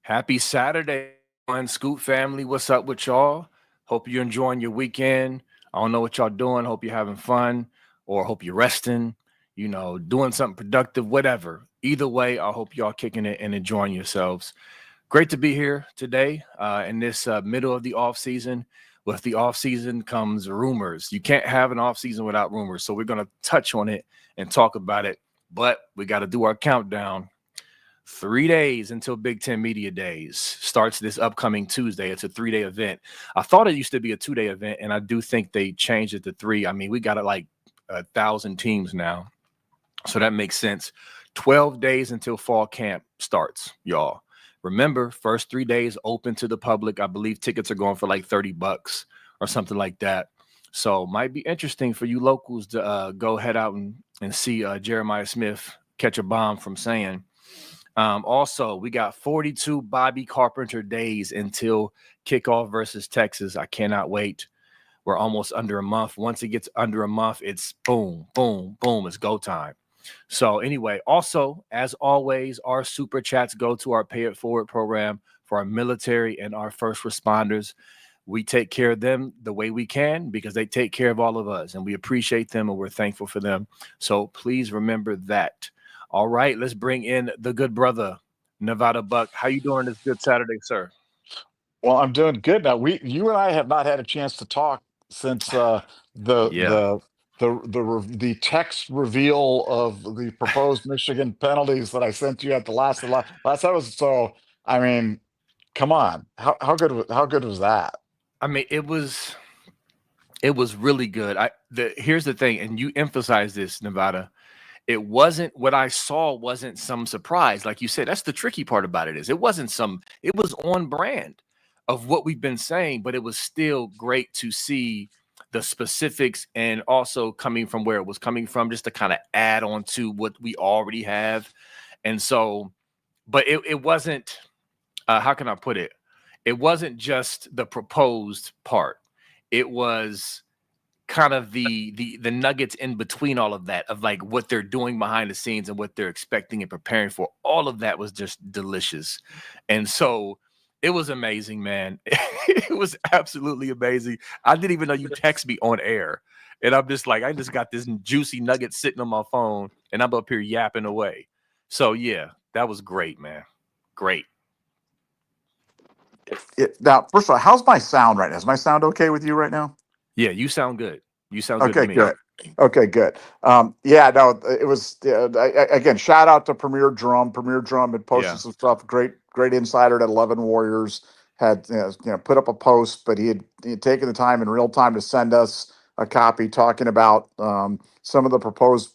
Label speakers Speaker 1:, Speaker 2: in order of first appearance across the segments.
Speaker 1: Happy Saturday, one Scoop family. What's up with y'all? Hope you're enjoying your weekend. I don't know what y'all doing. Hope you're having fun or hope you're resting, doing something productive, whatever. Either way, I hope y'all kicking it and enjoying yourselves. Great to be here today in this middle of the off season. With the off season comes rumors. You can't have an off season without rumors. So we're going to touch on it and talk about it. But we got to do our countdown. 3 days until Big Ten Media Days starts this upcoming Tuesday. It's a 3-day event. I thought it used to be a 2-day event, and I do think they changed it to 3. I mean, we got it like 1,000 teams now, so that makes sense. 12 days until fall camp starts, y'all. Remember, first 3 days open to the public. I believe tickets are going for like $30 or something like that. So might be interesting for you locals to go head out and see Jeremiah Smith catch a bomb from saying. Also, we got 42 Bobby Carpenter days until kickoff versus Texas. I cannot wait. We're almost under a month. Once it gets under a month, it's boom, boom, boom. It's go time. So anyway, also, as always, our super chats go to our Pay It Forward program for our military and our first responders. We take care of them the way we can because they take care of all of us, and we appreciate them and we're thankful for them. So please remember that. All right, let's bring in the good brother, Nevadabuck. How you doing this good Saturday, sir?
Speaker 2: Well, I'm doing good now. You and I have not had a chance to talk since the
Speaker 1: Yeah.
Speaker 2: the text reveal of the proposed Michigan penalties that I sent you at the last time was so. I mean, come on, how good was that?
Speaker 1: I mean, it was really good. Here's the thing, and you emphasize this, Nevada. It wasn't what I saw wasn't some surprise. Like you said, that's the tricky part about it is it wasn't it was on brand of what we've been saying, but it was still great to see the specifics and also coming from where it was coming from, just to kind of add on to what we already have. And so, but it wasn't, how can I put it? It wasn't just the proposed part. It was kind of the nuggets in between all of that of like what they're doing behind the scenes and what they're expecting and preparing for. All of that was just delicious. And so it was amazing, man. It was absolutely amazing. I didn't even know you text me on air. And I'm just like, I just got this juicy nugget sitting on my phone and I'm up here yapping away. So yeah, that was great, man. Great.
Speaker 2: Now, first of all, how's my sound right now? Is my sound okay with you right now?
Speaker 1: Yeah, you sound good. You sound good to
Speaker 2: Okay,
Speaker 1: me.
Speaker 2: good. Okay, good. Yeah, no, it was again. Shout out to Premier Drum. Premier Drum had posted
Speaker 1: Yeah.
Speaker 2: some stuff. Great insider at 11 Warriors had put up a post, but he had taken the time in real time to send us a copy talking about some of the proposed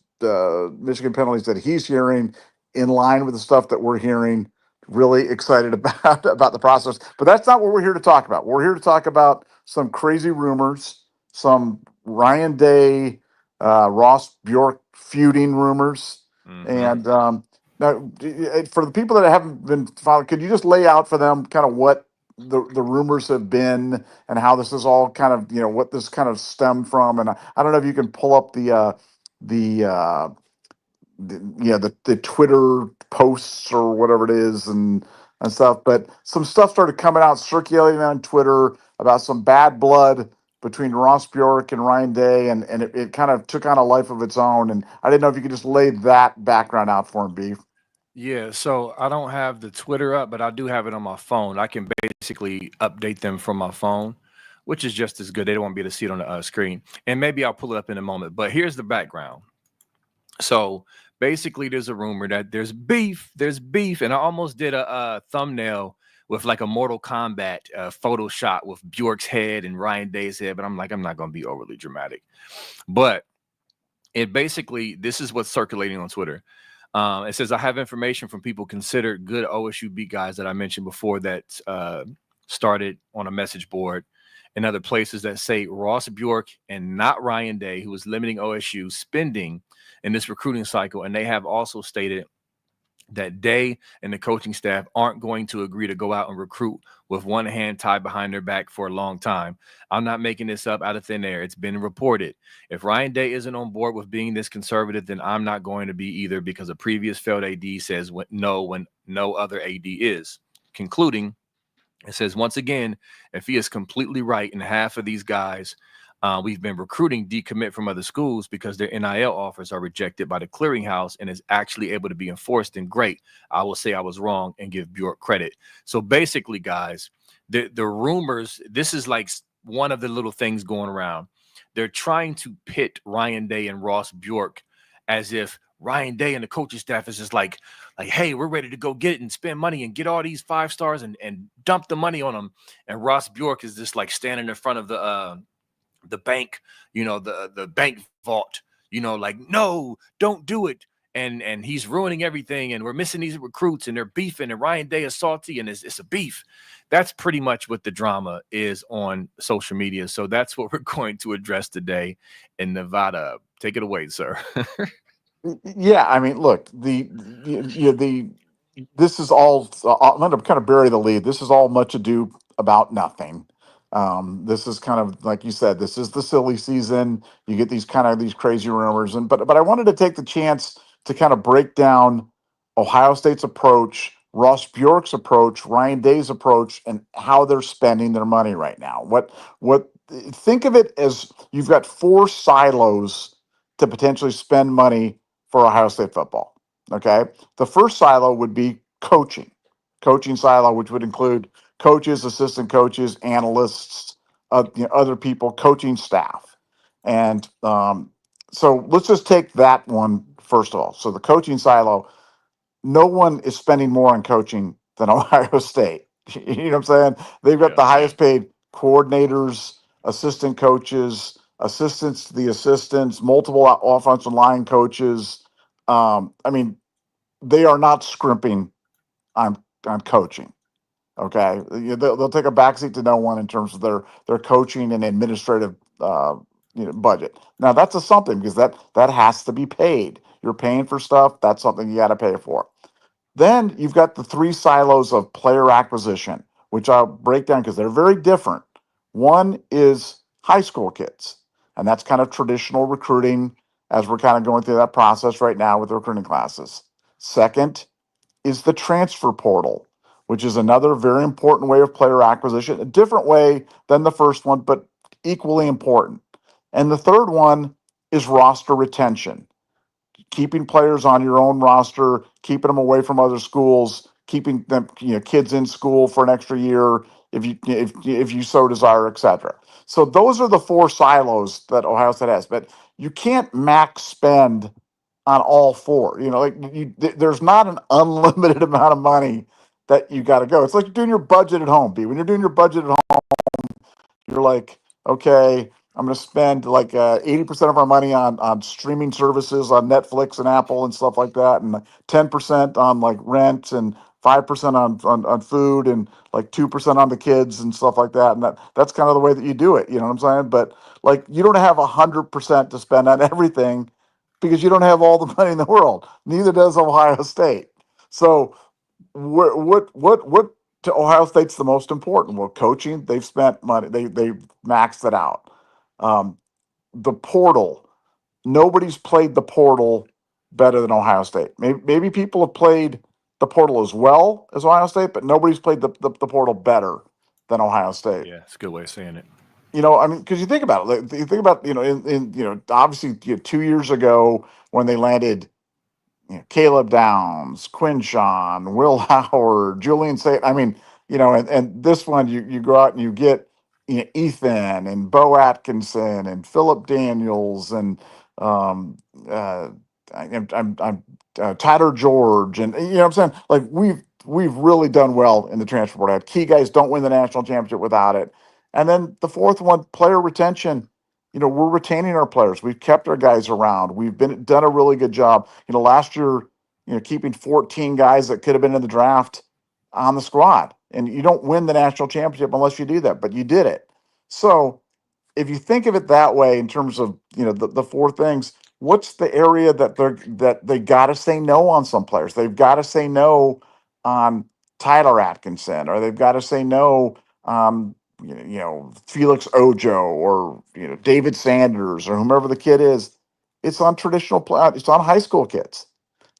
Speaker 2: Michigan penalties that he's hearing, in line with the stuff that we're hearing. Really excited about the process, but that's not what we're here to talk about. We're here to talk about some crazy rumors, some Ryan Day, Ross Bjork feuding rumors.
Speaker 1: Mm-hmm.
Speaker 2: And now, for the people that haven't been following, could you just lay out for them kind of what the rumors have been and how this is all kind of, what this kind of stemmed from? And I don't know if you can pull up the the Twitter posts or whatever it is and stuff. But some stuff started coming out, circulating on Twitter about some bad blood between Ross Bjork and Ryan Day, and it kind of took on a life of its own. And I didn't know if you could just lay that background out for him, Beef.
Speaker 1: Yeah, so I don't have the Twitter up, but I do have it on my phone. I can basically update them from my phone, which is just as good. They don't want me to see it on the screen. And maybe I'll pull it up in a moment. But here's the background. So basically, there's a rumor that there's beef. There's beef. And I almost did a thumbnail with like a Mortal Kombat photo shot with Bjork's head and Ryan Day's head. But I'm like, I'm not going to be overly dramatic. But this is what's circulating on Twitter. It says, I have information from people considered good OSU beat guys that I mentioned before that started on a message board and other places that say Ross Bjork and not Ryan Day, who is limiting OSU spending in this recruiting cycle. And they have also stated that Day and the coaching staff aren't going to agree to go out and recruit with one hand tied behind their back for a long time. I'm not making this up out of thin air. It's been reported. If Ryan Day isn't on board with being this conservative, then I'm not going to be either, because a previous failed AD says no when no other AD is. concluding, it says, once again, if he is completely right in half of these guys, we've been recruiting decommit from other schools because their NIL offers are rejected by the clearinghouse and is actually able to be enforced. And great, I will say I was wrong and give Bjork credit. So basically, guys, the rumors, this is like one of the little things going around. They're trying to pit Ryan Day and Ross Bjork as if Ryan Day and the coaching staff is just like, hey, we're ready to go get it and spend money and get all these 5 stars and dump the money on them. And Ross Bjork is just like standing in front of the bank, the bank vault, like, no, don't do it. And he's ruining everything. And we're missing these recruits and they're beefing and Ryan Day is salty and it's a beef. That's pretty much what the drama is on social media. So that's what we're going to address today in Nevada. Take it away, sir.
Speaker 2: Yeah, I mean, look, this is all. I'm going to kind of bury the lead. This is all much ado about nothing. This is kind of like you said. This is the silly season. You get these crazy rumors, but I wanted to take the chance to kind of break down Ohio State's approach, Ross Bjork's approach, Ryan Day's approach, and how they're spending their money right now. What think of it as you've got 4 silos to potentially spend money for Ohio State football. Okay. The first silo would be coaching silo, which would include coaches, assistant coaches, analysts, other people, coaching staff. And so let's just take that one first of all. So the coaching silo, no one is spending more on coaching than Ohio State. You know what I'm saying? They've got the highest paid coordinators, assistant coaches, assistants to the assistants, multiple offensive line coaches. I mean, they are not scrimping on coaching. Okay, they'll take a backseat to no one in terms of their coaching and administrative budget. Now that's a something because that has to be paid. You're paying for stuff. That's something you got to pay for. Then you've got the 3 silos of player acquisition, which I'll break down because they're very different. One is high school kids, and that's kind of traditional recruiting as we're kind of going through that process right now with the recruiting classes. Second is the transfer portal, which is another very important way of player acquisition, a different way than the first one, but equally important. And the third one is roster retention, keeping players on your own roster, keeping them away from other schools, keeping them, kids in school for an extra year if you so desire, etc. So those are the 4 silos that Ohio State has, but you can't max spend on all 4. There's not an unlimited amount of money that you got to go. It's like you're doing your budget at home, B. When you're doing your budget at home, you're like, okay, I'm going to spend like 80% of our money on streaming services on Netflix and Apple and stuff like that, and 10% on like rent and 5% on food and like 2% on the kids and stuff like that. And that's kind of the way that you do it. You know what I'm saying? But like, you don't have 100% to spend on everything because you don't have all the money in the world. Neither does Ohio State. So what to Ohio State's the most important? Well, coaching, they've spent money. They've maxed it out. The portal, nobody's played the portal better than Ohio State. Maybe people have played the portal as well as Ohio State, but nobody's played the portal better than Ohio State.
Speaker 1: Yeah, it's a good way of saying it.
Speaker 2: I mean, because you think about it, you think about, obviously 2 years ago when they landed, Caleb Downs, Quinshawn, Will Howard, Julian Say. I mean, and this one you go out and you get Ethan and Bo Atkinson and Philip Daniels and I'm Tyler George, and you know what I'm saying, like we've really done well in the transfer portal. I have key guys, don't win the national championship without it. And then the fourth one, player retention. We're retaining our players. We've kept our guys around. We've done a really good job. Last year, keeping 14 guys that could have been in the draft on the squad. And you don't win the national championship unless you do that, but you did it. So if you think of it that way, in terms of, the 4 things, what's the area that they got to say no on some players? They've got to say no on Tyler Atkinson, or they've got to say no on Felix Ojo, or David Sanders, or whomever the kid is. It's on traditional play. It's on high school kids.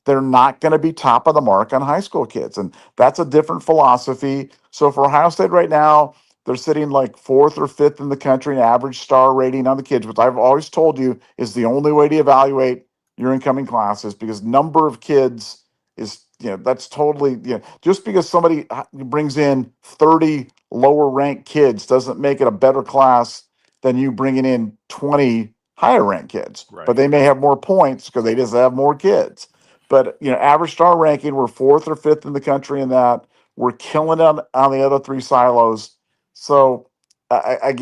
Speaker 2: they're not going to be top of the mark on high school kids. And that's a different philosophy. So for Ohio State right now, they're sitting like 4th or 5th in the country in average star rating on the kids, which I've always told you is the only way to evaluate your incoming classes, because number of kids is, that's totally, just because somebody brings in 30 lower ranked kids doesn't make it a better class than you bringing in 20 higher ranked kids.
Speaker 1: Right.
Speaker 2: But they may have more points because they just have more kids. But, average star ranking, we're 4th or 5th in the country in that. We're killing them on the other 3 silos. So I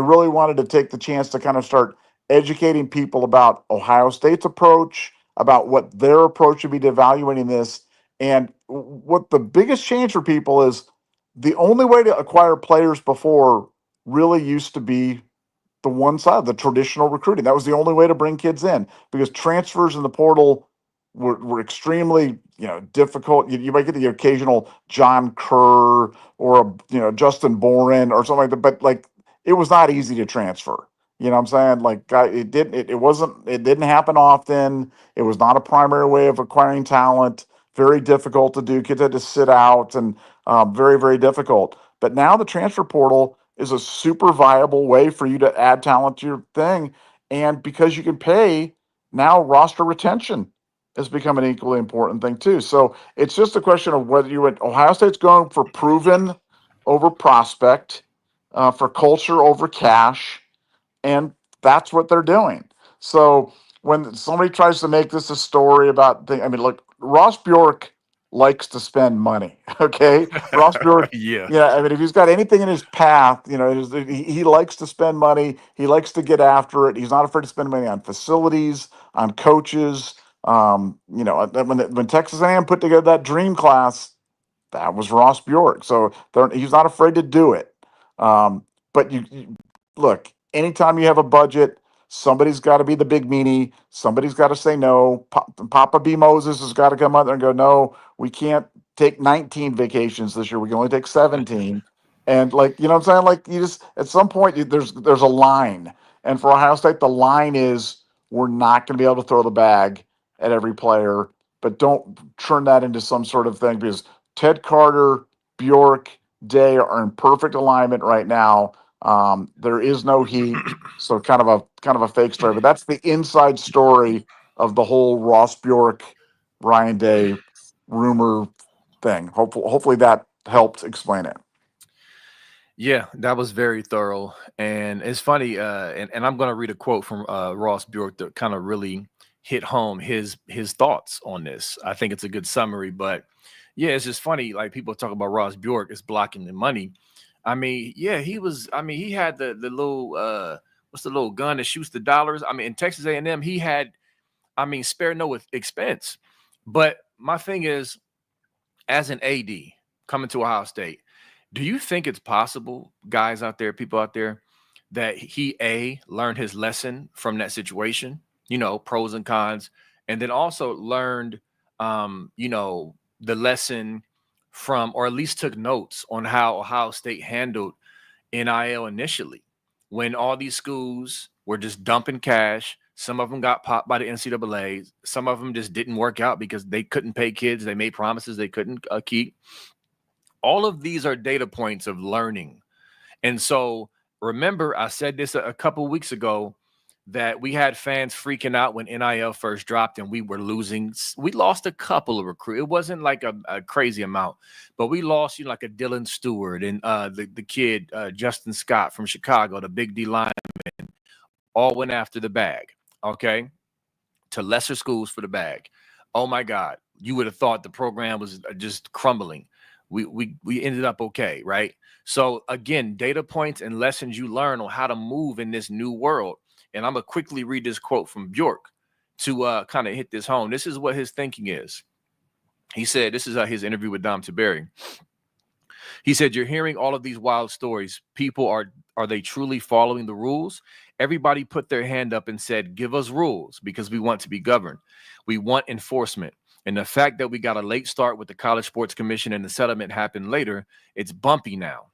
Speaker 2: really wanted to take the chance to kind of start educating people about Ohio State's approach, about what their approach should be to evaluating this. And what the biggest change for people is, the only way to acquire players before really used to be the one side, the traditional recruiting. That was the only way to bring kids in, because transfers in the portal were extremely, difficult. You might get the occasional John Kerr or Justin Boren or something like that, but like, it was not easy to transfer. You know what I'm saying? Like, it didn't happen often. It was not a primary way of acquiring talent. Very difficult to do. Kids had to sit out, and very, very difficult. But now the transfer portal is a super viable way for you to add talent to your thing. And because you can pay, now roster retention has become an equally important thing too. So it's just a question of whether Ohio State's going for proven over prospect, for culture over cash, and that's what they're doing. So when somebody tries to make this a story about look, Ross Bjork likes to spend money. Okay, Ross Bjork.
Speaker 1: Yeah.
Speaker 2: Yeah, if he's got anything in his path, he likes to spend money. He likes to get after it. He's not afraid to spend money on facilities, on coaches. When Texas A&M put together that dream class, that was Ross Bjork. So he's not afraid to do it. But you look, anytime you have a budget, somebody's got to be the big meanie. Somebody's got to say no. Papa B. Moses has got to come out there and go, no, we can't take 19 vacations this year. We can only take 17. And like, you know what I'm saying? Like, you just, at some point, there's a line. And for Ohio State, the line is, we're not going to be able to throw the bag at every player, but don't turn that into some sort of thing, because Ted Carter, Bjork, Day are in perfect alignment right now. There is no heat, so kind of a fake story, but that's the inside story of the whole Ross Bjork, Ryan Day rumor thing. Hopefully that helped explain it.
Speaker 1: Yeah, that was very thorough. And it's funny, and I'm going to read a quote from Ross Bjork that kind of really hit home his thoughts on this. I think it's a good summary, but yeah, it's just funny. Like, people talk about Ross Bjork is blocking the money. I mean, yeah, he had the little what's the little gun that shoots the dollars? I mean, in Texas A&M, he had, spare no expense. But my thing is, as an AD coming to Ohio State, do you think it's possible, guys out there, people out there, that he learned his lesson from that situation, pros and cons, and then also learned, the lesson from, or at least took notes on how Ohio State handled NIL initially, when all these schools were just dumping cash? Some of them got popped by the NCAA. Some of them just didn't work out because they couldn't pay kids. They made promises they couldn't keep. All of these are data points of learning. And so, remember, I said this a couple weeks ago, that we had fans freaking out when NIL first dropped and we were losing. We lost a couple of recruits. It wasn't like a crazy amount, but we lost, like a Dylan Stewart and the kid, Justin Scott from Chicago, the big D lineman, all went after the bag, okay, to lesser schools for the bag. Oh my God, you would have thought the program was just crumbling. We ended up okay, right? So again, data points and lessons you learn on how to move in this new world. And I'm gonna quickly read this quote from Bjork to kind of hit this home. This is what his thinking is. He said, this is his interview with Dom Tiberi. He said, you're hearing all of these wild stories. People are they truly following the rules? Everybody put their hand up and said, give us rules, because we want to be governed. We want enforcement. And the fact that we got a late start with the College Sports Commission and the settlement happened later, it's bumpy now.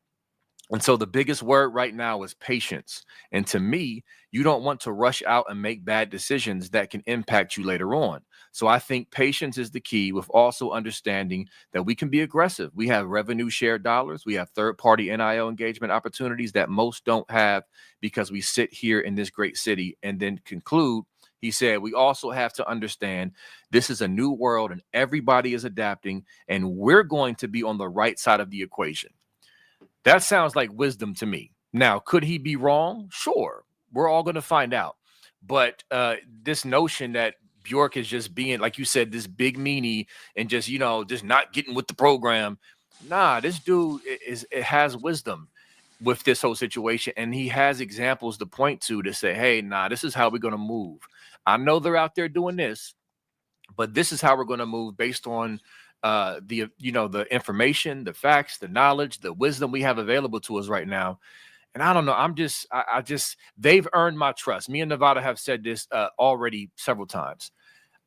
Speaker 1: And so the biggest word right now is patience. And to me, you don't want to rush out and make bad decisions that can impact you later on. So I think patience is the key, with also understanding that we can be aggressive. We have revenue share dollars, we have third party NIL engagement opportunities that most don't have, because we sit here in this great city. And then conclude, he said, we also have to understand this is a new world and everybody is adapting, and we're going to be on the right side of the equation. That sounds like wisdom to me. Now, could he be wrong? Sure. We're all going to find out. But this notion that Bjork is just being, like you said, this big meanie and just, just not getting with the program. Nah, this dude it has wisdom with this whole situation. And he has examples to point to say, hey, nah, this is how we're going to move. I know they're out there doing this, but this is how we're going to move based on the information, the facts, the knowledge, the wisdom we have available to us right now. And I don't know, I just they've earned my trust. Me and Nevada have said this already several times.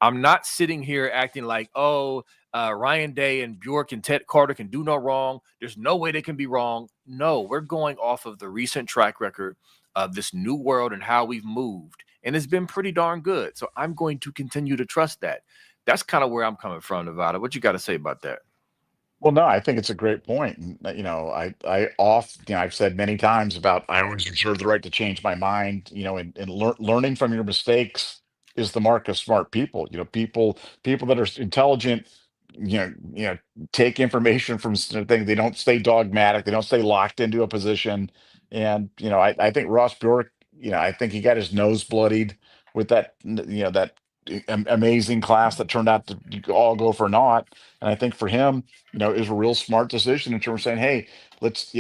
Speaker 1: I'm not sitting here acting like, oh, Ryan Day and Bjork and Ted Carter can do no wrong. There's no way they can be wrong. No, we're going off of the recent track record of this new world and how we've moved. And it's been pretty darn good. So I'm going to continue to trust that. That's kind of where I'm coming from, Nevada. What you got to say about that?
Speaker 2: Well, no, I think it's a great point. And, I've said many times about I always reserve the right to change my mind, and learning from your mistakes is the mark of smart people. People that are intelligent, take information from things. They don't stay dogmatic. They don't stay locked into a position. And, I think Ross Bjork, I think he got his nose bloodied with that amazing class that turned out to all go for naught. And I think for him, is a real smart decision in terms of saying, hey, let's,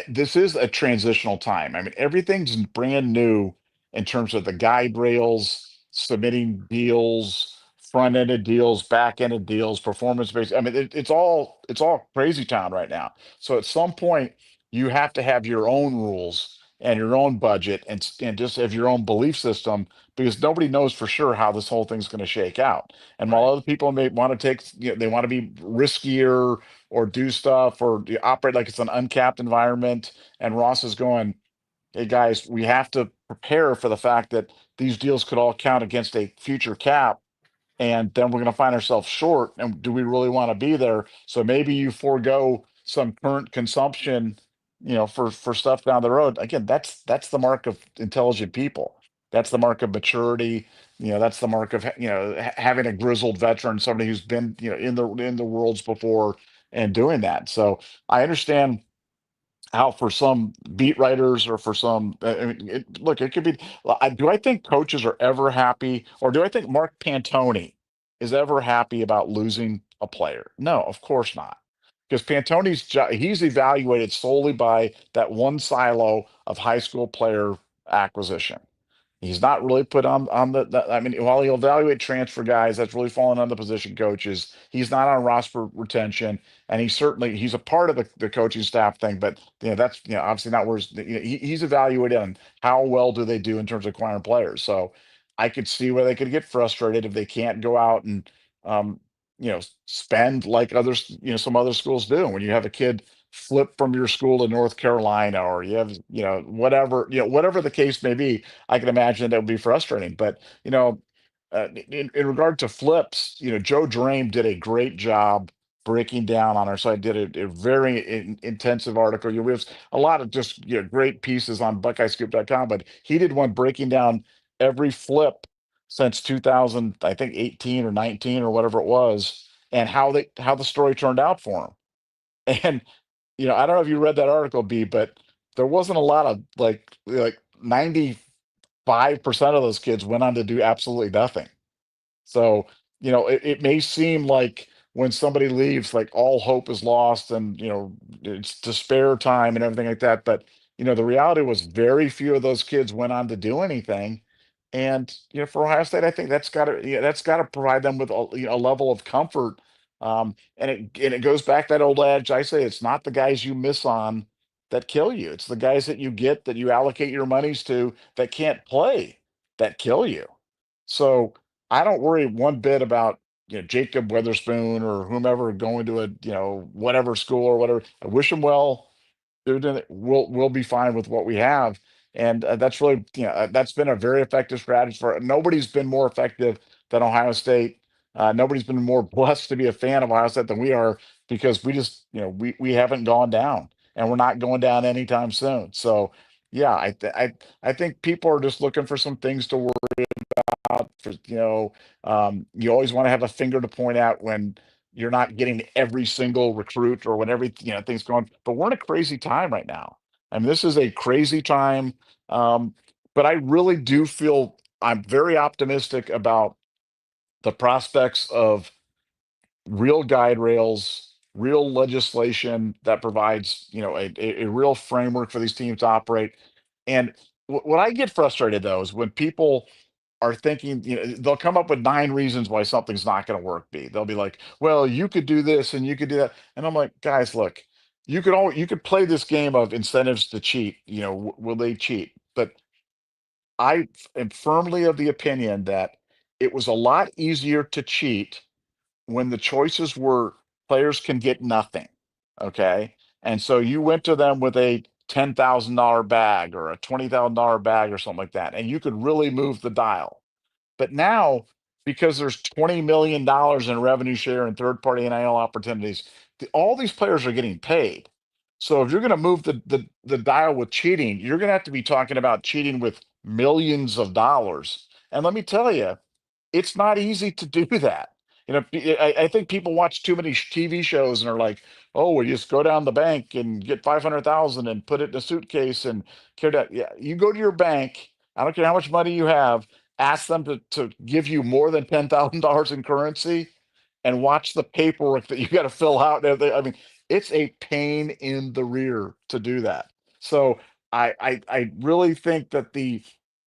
Speaker 2: this is a transitional time. I mean, everything's brand new in terms of the guide rails, submitting deals, front-ended deals, back-ended deals, performance-based. I mean, it's all crazy town right now. So at some point, you have to have your own rules and your own budget and just have your own belief system, because nobody knows for sure how this whole thing's going to shake out. And while
Speaker 1: Right.
Speaker 2: other people may want to take, they want to be riskier or do stuff or operate like it's an uncapped environment. And Ross is going, hey guys, we have to prepare for the fact that these deals could all count against a future cap. And then we're going to find ourselves short. And do we really want to be there? So maybe you forego some current consumption, for stuff down the road. Again, that's the mark of intelligent people. That's the mark of maturity. That's the mark of having a grizzled veteran, somebody who's been in the worlds before and doing that. So I understand how for some beat writers or for some, I mean, look, it could be. Do I think coaches are ever happy, or do I think Mark Pantoni is ever happy about losing a player? No, of course not, because he's evaluated solely by that one silo of high school player acquisition. He's not really put on I mean, while he'll evaluate transfer guys, that's really falling on the position coaches. He's not on roster retention, and he's a part of the coaching staff thing. But that's obviously not where he's evaluated on how well do they do in terms of acquiring players. So I could see where they could get frustrated if they can't go out and um, spend like others, some other schools do. When you have a kid flip from your school to North Carolina, or you have whatever the case may be, I can imagine that would be frustrating. But in regard to flips, Joe Drame did a great job breaking down on our site. Did a very intensive article. We have a lot of just great pieces on BuckeyeScoop.com, but he did one breaking down every flip since 2000, I think 18 or 19 or whatever it was, and how the story turned out for him. And I don't know if you read that article, B, but there wasn't a lot of like 95% of those kids went on to do absolutely nothing. So, it may seem like when somebody leaves, like all hope is lost and, it's despair time and everything like that. But, the reality was very few of those kids went on to do anything. And, for Ohio State, I think that's got to provide them with a level of comfort. And it goes back to that old adage I say, it's not the guys you miss on that kill you. It's the guys that you get, that you allocate your monies to, that can't play, that kill you. So, I don't worry one bit about Jacob Weatherspoon or whomever going to a whatever school or whatever. I wish him well. we'll be fine with what we have. And that's really, that's been a very effective strategy for nobody's been more effective than Ohio State. Nobody's been more blessed to be a fan of Ohio State than we are, because we just, we haven't gone down, and we're not going down anytime soon. So yeah, I think people are just looking for some things to worry about. For you always want to have a finger to point out when you're not getting every single recruit, or when things going. But we're in a crazy time right now. I mean, this is a crazy time. Um, but I really do feel I'm very optimistic about the prospects of real guide rails, real legislation that provides, a real framework for these teams to operate. And what I get frustrated though is when people are thinking, they'll come up with 9 reasons why something's not going to work. They'll be like, well, you could do this and you could do that. And I'm like, guys, look, you could play this game of incentives to cheat. Will they cheat? But I am firmly of the opinion that it was a lot easier to cheat when the choices were players can get nothing. Okay. And so you went to them with a $10,000 bag or a $20,000 bag or something like that, and you could really move the dial. But now, because there's $20 million in revenue share and third party NIL opportunities, all these players are getting paid. So if you're going to move the dial with cheating, you're going to have to be talking about cheating with millions of dollars. And let me tell you, it's not easy to do that. I think people watch too many TV shows and are like, "Oh, we just go down the bank and get 500,000 and put it in a suitcase and carry that." Yeah, you go to your bank. I don't care how much money you have. Ask them to give you more than $10,000 in currency, and watch the paperwork that you got to fill out. I mean, it's a pain in the rear to do that. So I really think that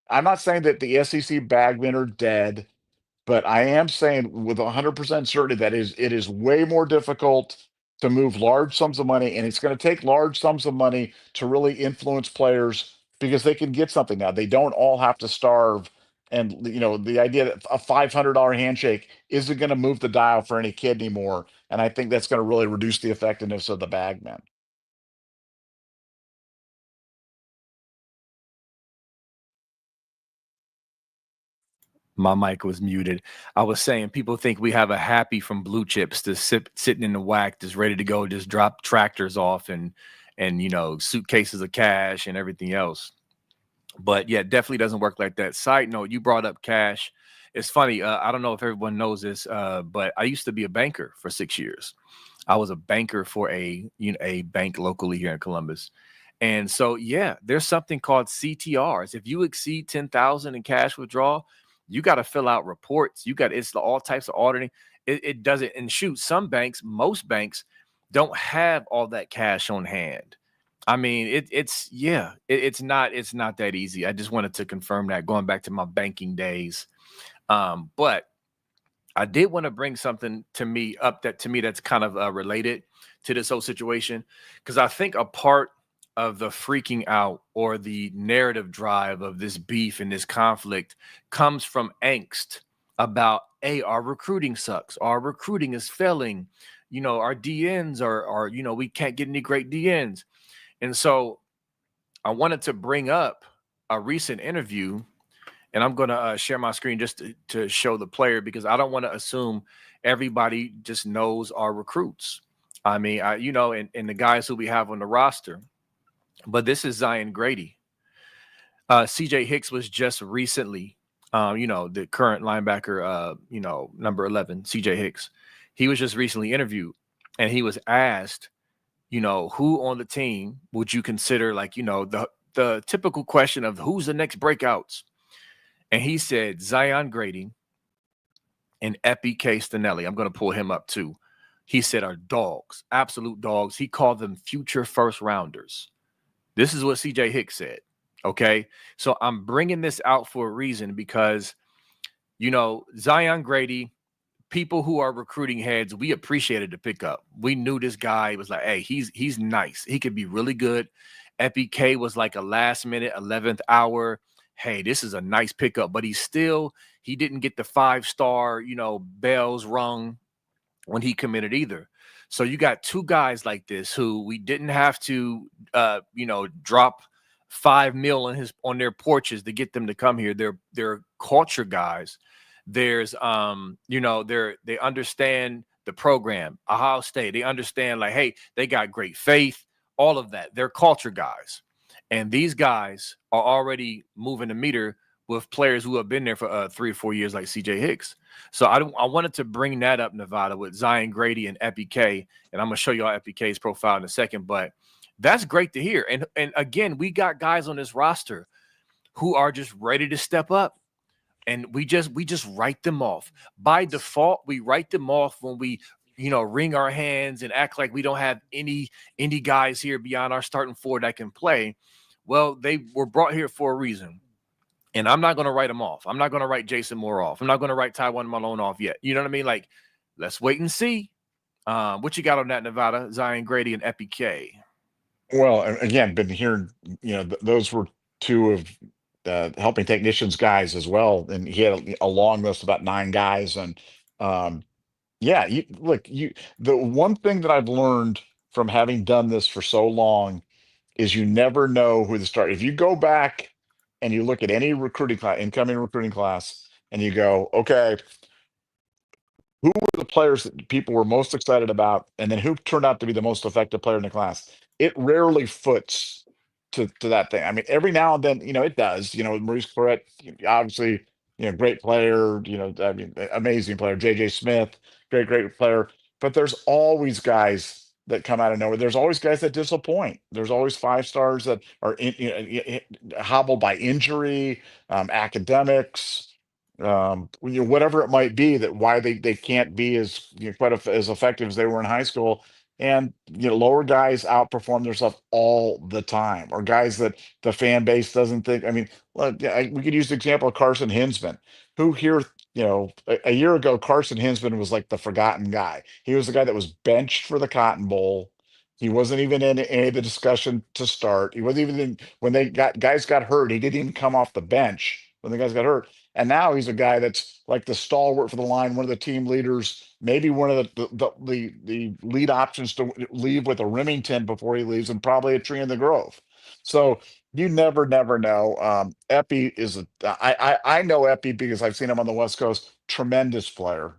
Speaker 2: I'm not saying that the SEC bagmen are dead, but I am saying with 100% certainty that it is way more difficult to move large sums of money, and it's going to take large sums of money to really influence players, because they can get something now. They don't all have to starve. And the idea that a $500 handshake isn't going to move the dial for any kid anymore. And I think that's going to really reduce the effectiveness of the bagman.
Speaker 1: My mic was muted. I was saying people think we have a happy from Blue Chips just sitting in the whack, just ready to go, just drop tractors off and suitcases of cash and everything else. But yeah, it definitely doesn't work like that. Side note, you brought up cash. It's funny. I don't know if everyone knows this, but I used to be a banker for 6 years. I was a banker for a bank locally here in Columbus. And so, yeah, there's something called CTRs. If you exceed 10,000 in cash withdrawal, you got to fill out reports. It's all types of auditing. It doesn't. And shoot, most banks don't have all that cash on hand. I mean, it's not that easy. I just wanted to confirm that, going back to my banking days. But I did want to bring something to me that's kind of related to this whole situation, because I think a part of the freaking out or the narrative drive of this beef and this conflict comes from angst about, hey, our recruiting sucks, our recruiting is failing, our DNs are we can't get any great DNs. And so I wanted to bring up a recent interview, and I'm going to share my screen just to show the player, because I don't want to assume everybody just knows our recruits. I mean, and the guys who we have on the roster. But this is Zion Grady. CJ Hicks was just recently, the current linebacker, number 11, CJ Hicks. He was just recently interviewed, and he was asked, who on the team would you consider, like, the typical question of who's the next breakouts? And he said Zion Grady and Epi Stanelli. I'm going to pull him up too. He said are dogs, absolute dogs. He called them future first rounders. This is what CJ Hicks said. Okay. So I'm bringing this out for a reason, because, Zion Grady, people who are recruiting heads, we appreciated the pickup. We knew this guy was like, hey, he's nice. He could be really good. Epi was like a last minute 11th hour. Hey, this is a nice pickup, but he didn't get the 5-star, bells rung when he committed either. So you got two guys like this who we didn't have to, drop 5 mil on their porches to get them to come here. They're culture guys. There's, they understand the program, Ohio State. They understand like, hey, they got great faith, all of that. They're culture guys, and these guys are already moving the meter with players who have been there for 3 or 4 years, like C.J. Hicks. So I wanted to bring that up, Nevada, with Zion Grady and Epi K, and I'm gonna show y'all Epi K's profile in a second. But that's great to hear. And again, we got guys on this roster who are just ready to step up, and we just write them off by default. We write them off when we wring our hands and act like we don't have any guys here beyond our starting four that can play. Well, they were brought here for a reason. And I'm not going to write them off. I'm not going to write Jason Moore off. I'm not going to write Tywone Malone off yet. You know what I mean? Like, let's wait and see. What you got on that, Nevada, Zion Grady and Epi K?
Speaker 2: Well, again, been hearing, those were two of helping technicians guys as well. And he had a long list, about 9 guys. And yeah, the one thing that I've learned from having done this for so long is you never know who to start. If you go back and you look at any recruiting class, incoming recruiting class, and you go, okay, who were the players that people were most excited about, and then who turned out to be the most effective player in the class? It rarely foots to that thing. I mean, every now and then, it does. Maurice Claret, obviously, great player. I mean, amazing player. J.J. Smith, great player. But there's always guys that come out of nowhere. There's always guys that disappoint. There's always 5 stars that are hobbled by injury, academics, whatever it might be, that why they can't be as quite as effective as they were in high school. And lower guys outperform themselves all the time, or guys that the fan base doesn't think. I mean, look, we could use the example of Carson Hinsman, who here, a year ago, Carson Hinsman was like the forgotten guy. He was the guy that was benched for the Cotton Bowl. He wasn't even in any of the discussion to start. He wasn't even in when guys got hurt. He didn't even come off the bench when the guys got hurt. And now he's a guy that's like the stalwart for the line, one of the team leaders, maybe one of the lead options to leave with a Remington before he leaves, and probably a tree in the Grove. So you never know. Epi is I know Epi because I've seen him on the West Coast. Tremendous player,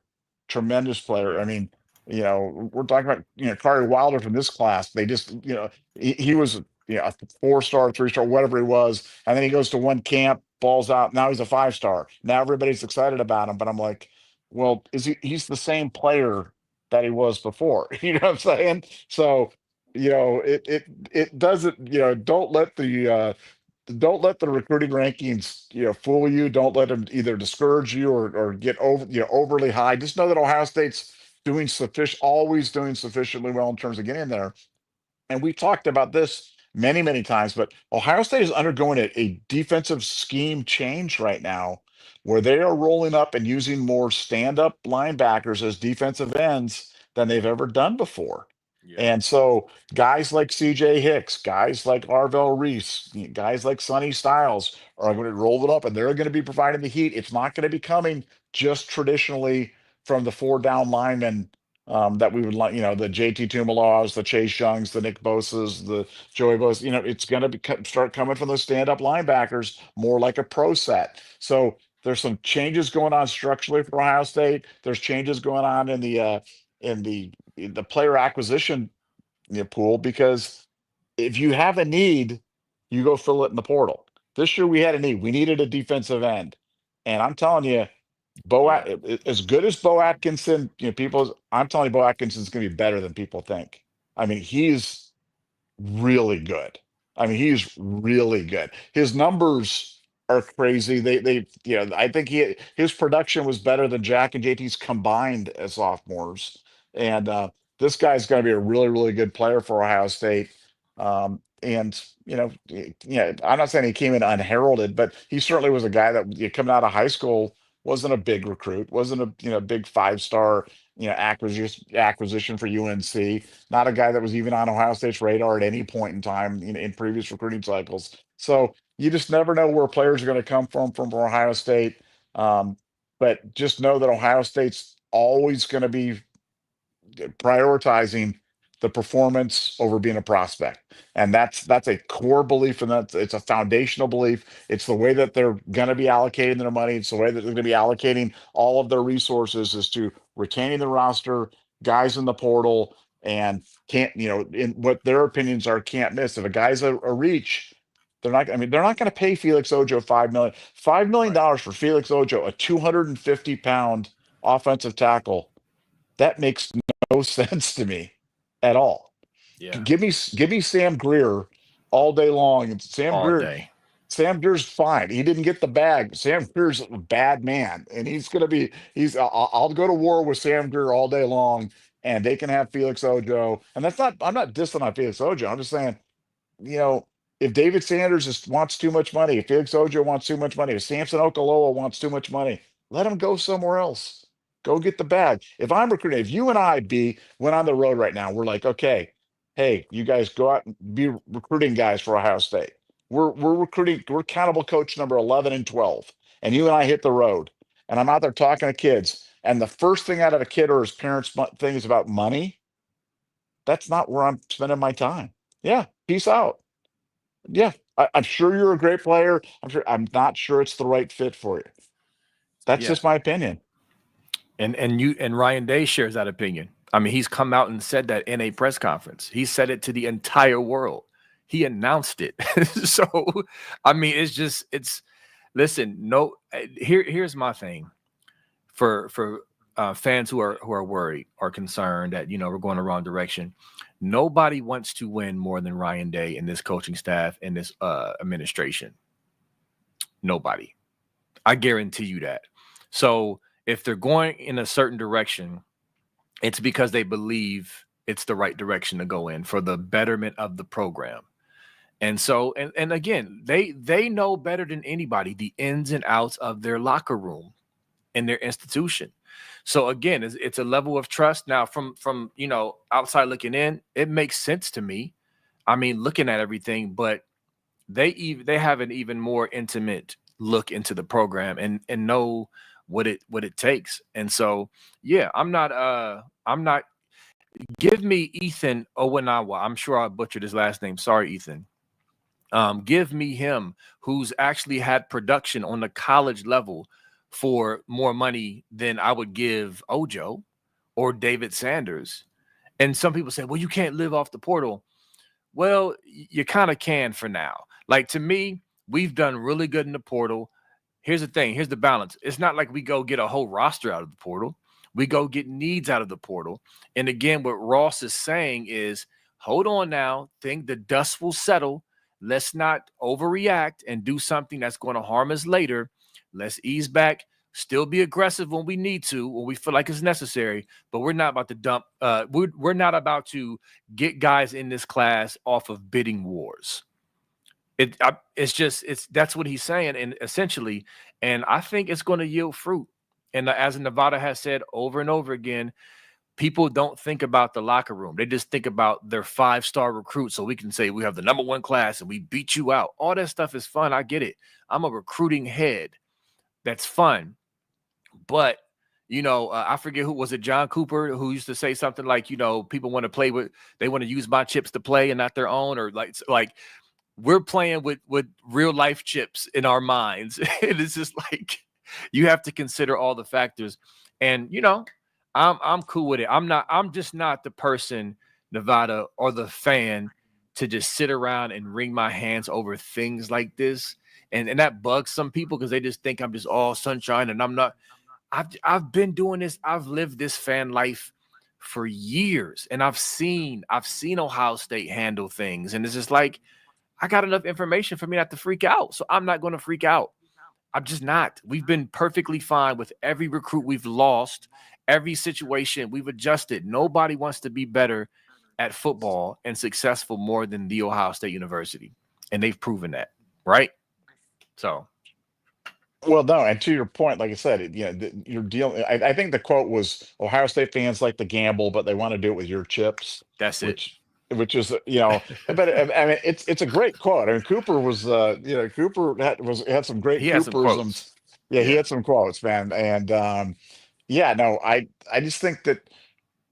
Speaker 2: tremendous player. I mean, we're talking about Kari Wilder from this class. They just he was a 4-star, 3-star, whatever he was, and then he goes to one camp, balls out. Now he's a 5-star. Now everybody's excited about him, but I'm like, well, he's the same player that he was before. You know what I'm saying? So, it doesn't, don't let the recruiting rankings, fool you. Don't let them either discourage you or get overly high. Just know that Ohio State's always doing sufficiently well in terms of getting there. And we talked about this many times, but Ohio State is undergoing a defensive scheme change right now, where they are rolling up and using more stand-up linebackers as defensive ends than they've ever done before.
Speaker 1: Yeah.
Speaker 2: And so guys like CJ Hicks, guys like Arvell Reese, guys like Sonny Styles are going to roll it up, and they're going to be providing the heat. It's not going to be coming just traditionally from the 4-down linemen, that we would like, the JT Tuimoloaus, the Chase Youngs, the Nick Bosa's, the Joey Bosa. It's going to start coming from those stand-up linebackers, more like a pro set. So there's some changes going on structurally for Ohio State. There's changes going on in the player acquisition pool, because if you have a need, you go fill it in the portal. This year we had a need. We needed a defensive end, and I'm telling you, as good as Bo Atkinson, I'm telling you, Bo Atkinson's going to be better than people think. I mean, he's really good. I mean, he's really good. His numbers are crazy. I think his production was better than Jack and JT's combined as sophomores. And this guy's going to be a really good player for Ohio State. And I'm not saying he came in unheralded, but he certainly was a guy that, coming out of high school, wasn't a big recruit, wasn't a big 5-star acquisition for UNC. Not a guy that was even on Ohio State's radar at any point in time in previous recruiting cycles. So you just never know where players are going to come from Ohio State. But just know that Ohio State's always going to be prioritizing the performance over being a prospect. And that's a core belief, and it's a foundational belief. It's the way that they're going to be allocating their money. It's the way that they're going to be allocating all of their resources, is to retaining the roster, guys in the portal, and can't, in what their opinions are, can't miss. If a guy's a reach, they're not going to pay Felix Ojo $5 million for Felix Ojo, a 250-pound offensive tackle. That makes no sense to me at all.
Speaker 1: Yeah.
Speaker 2: Give me Sam Greer all day long. And
Speaker 1: All day.
Speaker 2: Sam Greer's fine. He didn't get the bag. Sam Greer's a bad man, and I'll go to war with Sam Greer all day long, and they can have Felix Ojo. And I'm not dissing on Felix Ojo. I'm just saying, if David Sanders wants too much money, if Felix Ojo wants too much money, if Samson Okaloa wants too much money, let him go somewhere else. Go get the bag. If I'm recruiting, if you and I went on the road right now, we're like, okay, hey, you guys go out and be recruiting guys for Ohio State. We're recruiting, we're accountable coach number 11 and 12. And you and I hit the road, and I'm out there talking to kids. And the first thing out of a kid or his parents' thing is about money. That's not where I'm spending my time. Yeah, peace out. Yeah, I'm sure you're a great player. I'm not sure it's the right fit for you. That's just my opinion.
Speaker 1: And Ryan Day shares that opinion. I mean, he's come out and said that in a press conference. He said it to the entire world. He announced it. So, I mean, listen, here's my thing for fans who are worried or concerned that, we're going the wrong direction. Nobody wants to win more than Ryan Day and this coaching staff and this administration. Nobody. I guarantee you that. So if they're going in a certain direction, it's because they believe it's the right direction to go in for the betterment of the program. And so, and again, they know better than anybody the ins and outs of their locker room and their institution. So again, it's a level of trust. Now, from outside looking in, it makes sense to me. I mean, looking at everything, but they have an even more intimate look into the program and know what it takes. And so, yeah, I'm not. Give me Ethan Owanawa. I'm sure I butchered his last name. Sorry, Ethan. Give me him, who's actually had production on the college level, for more money than I would give Ojo or David Sanders. And some people say, well, you can't live off the portal. Well, you kind of can for now. Like, to me, we've done really good in the portal. Here's the thing. Here's the balance. It's not like we go get a whole roster out of the portal. We go get needs out of the portal. And again, what Ross is saying is, hold on now. Think the dust will settle. Let's not overreact and do something that's going to harm us later. Let's ease back, still be aggressive when we need to, when we feel like it's necessary, but we're not about to dump. We're not about to get guys in this class off of bidding wars. That's what he's saying, and essentially, and I think it's going to yield fruit. And as Nevada has said over and over again, people don't think about the locker room. They just think about their 5-star recruits. So we can say we have the number 1 class and we beat you out. All that stuff is fun. I get it. I'm a recruiting head. That's fun. But, I forget who was it, John Cooper, who used to say something like, people want to play with, they want to use my chips to play and not their own, or like we're playing with real life chips in our minds. And it's just like, you have to consider all the factors. And, I'm cool with it. I'm just not the person, Nevada, or the fan to just sit around and wring my hands over things like this. And that bugs some people because they just think I'm just all sunshine, and I'm not. I've been doing this. I've lived this fan life for years, and I've seen Ohio State handle things, and it's just like, I got enough information for me not to freak out. So I'm not going to freak out. I'm just not. We've been perfectly fine with every recruit we've lost, every situation we've adjusted. Nobody wants to be better at football and successful more than the Ohio State University, and they've proven that, right? So,
Speaker 2: well, no, and to your point, like I said, you're dealing. I think the quote was, Ohio State fans like to gamble, but they want to do it with your chips.
Speaker 1: That's it.
Speaker 2: Which is, but I mean, it's a great quote. I mean, Cooper was, Cooper had some great Cooperisms. Yeah, he had some quotes, man. And no, I just think that,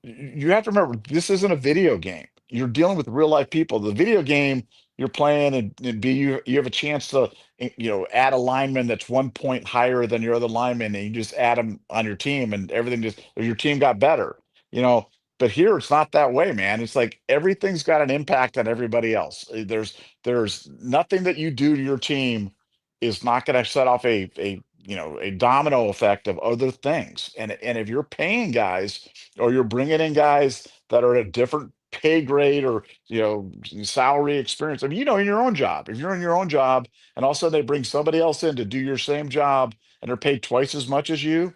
Speaker 2: you have to remember, this isn't a video game. You're dealing with real life people. The video game you're playing, and B, you have a chance to, add a lineman that's 1 point higher than your other lineman, and you just add them on your team, and everything just, your team got better. You know, but here it's not that way, man. It's like everything's got an impact on everybody else. There's nothing that you do to your team is not going to set off a domino effect of other things. And if you're paying guys, or you're bringing in guys that are at a different pay grade, or salary experience. I mean, in your own job, if you're in your own job and all of a sudden they bring somebody else in to do your same job and they're paid twice as much as you,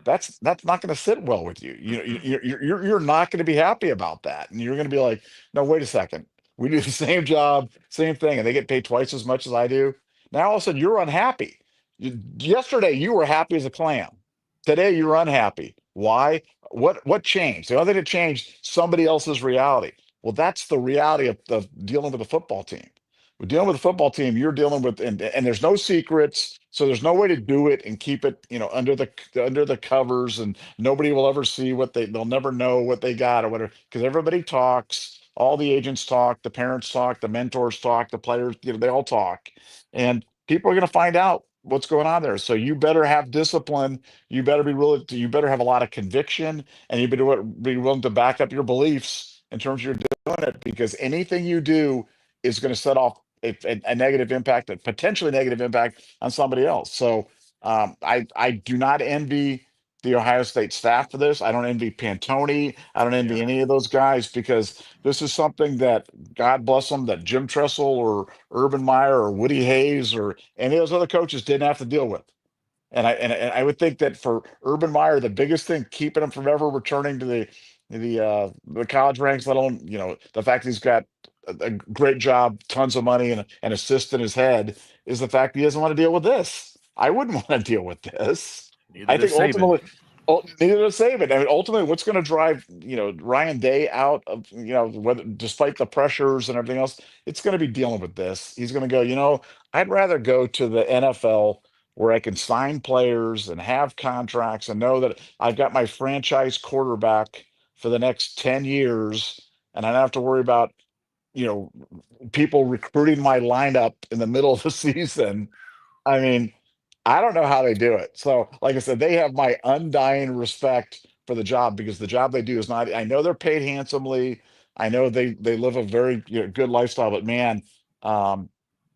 Speaker 2: that's not going to sit well with you. You're not going to be happy about that, and you're going to be like, no, wait a second, we do the same job, same thing, and they get paid twice as much as I do. Now all of a sudden you're unhappy. Yesterday you were happy as a clam. Today you're unhappy. Why? What changed? The other thing that changed, somebody else's reality. Well, that's the reality of dealing with a football team. We're dealing with a football team. You're dealing with, and there's no secrets, so there's no way to do it and keep it, under the covers, and nobody will ever see they'll never know what they got or whatever, because everybody talks. All the agents talk, the parents talk, the mentors talk, the players, they all talk, and people are going to find out what's going on there. So you better have discipline. You better be willing to. You better have a lot of conviction, and you better be willing to back up your beliefs in terms of you're doing it, because anything you do is going to set off a negative impact, a potentially negative impact on somebody else. So I do not envy the Ohio State staff for this. I don't envy Pantoni. I don't envy any of those guys, because this is something that, God bless them, that Jim Tressel or Urban Meyer or Woody Hayes or any of those other coaches didn't have to deal with. And I would think that for Urban Meyer, the biggest thing keeping him from ever returning to the college ranks, let alone the fact that he's got a great job, tons of money, and assist in his head, is the fact that he doesn't want to deal with this. I wouldn't want to deal with this.
Speaker 1: Neither
Speaker 2: I
Speaker 1: does
Speaker 2: think
Speaker 1: Saban.
Speaker 2: ultimately, neither does Saban. I mean, ultimately, what's going to drive Ryan Day out of whether, despite the pressures and everything else, it's going to be dealing with this. He's going to go. I'd rather go to the NFL, where I can sign players and have contracts and know that I've got my franchise quarterback for the next 10 years, and I don't have to worry about, you know, people recruiting my lineup in the middle of the season. I mean, I don't know how they do it. So, like I said, they have my undying respect for the job, because the job they do is not, I know they're paid handsomely. I know they live a very good lifestyle, but man, um,